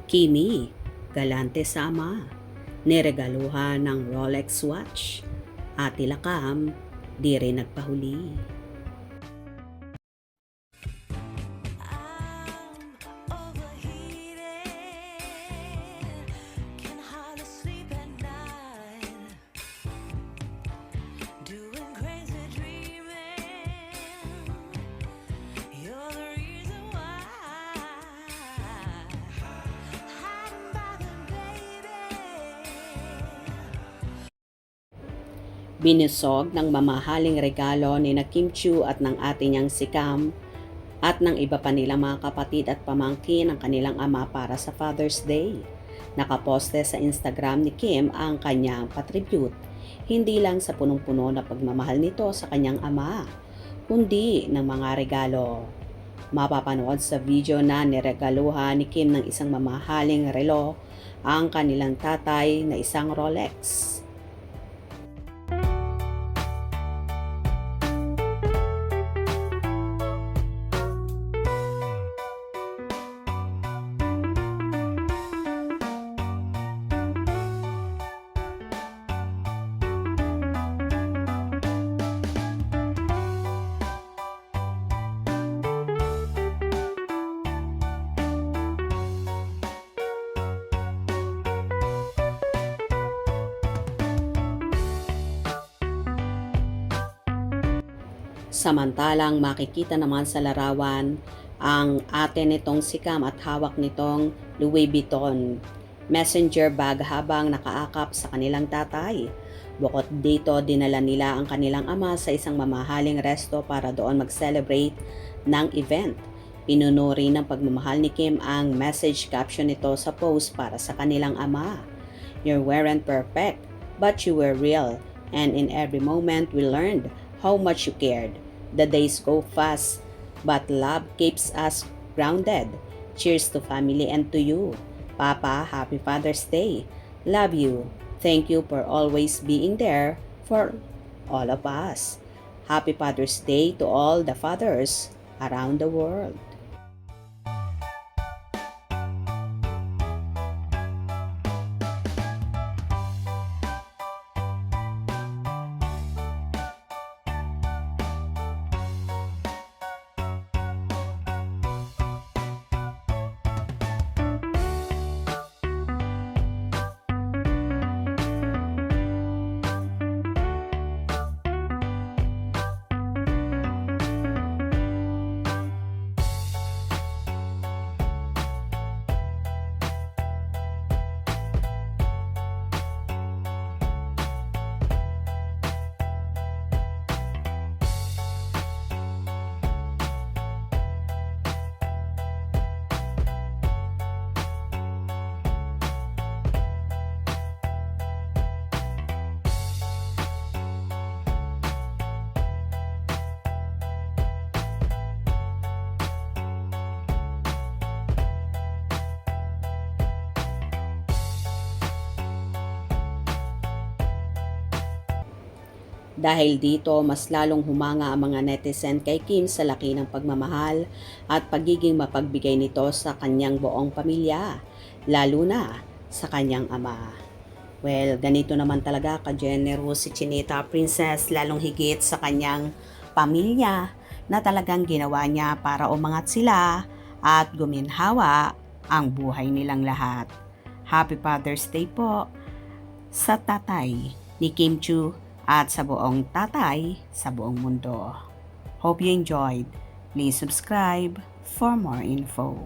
Kimi, galante sa ama, niregaluhan ng Rolex watch. Ate Lakam, di rin nagpahuli. Binusog ng mamahaling regalo ni na Kim Chiu at ng ate niyang si Cam at ng iba pa nilang mga kapatid at pamangkin ang kanilang ama para sa Father's Day. Nakaposte sa Instagram ni Kim ang kanyang patribute, hindi lang sa punong-puno na pagmamahal nito sa kanyang ama, kundi ng mga regalo. Mapapanood sa video na niregaluhan ni Kim ng isang mamahaling relo ang kanilang tatay na isang Rolex. Samantalang makikita naman sa larawan ang ate nitong si Cam at hawak nitong Louis Vuitton messenger bag habang nakaakap sa kanilang tatay. Bukod dito, dinala nila ang kanilang ama sa isang mamahaling resto para doon mag-celebrate ng event. Pinuno rin ng pagmamahal ni Kim ang message caption nito sa post para sa kanilang ama. You weren't perfect, but you were real, and in every moment we learned how much you cared. The days go fast, but love keeps us grounded. Cheers to family and to you. Papa, happy Father's Day. Love you. Thank you for always being there for all of us. Happy Father's Day to all the fathers around the world. Dahil dito, mas lalong humanga ang mga netizen kay Kim sa laki ng pagmamahal at pagiging mapagbigay nito sa kanyang buong pamilya, lalo na sa kanyang ama. Well, ganito naman talaga ka-generous si Chinita Princess, lalong higit sa kanyang pamilya na talagang ginawa niya para umangat sila at guminhawa ang buhay nilang lahat. Happy Father's Day po sa tatay ni Kim Chiu at sa buong tatay sa buong mundo. Hope you enjoyed. Please subscribe for more info.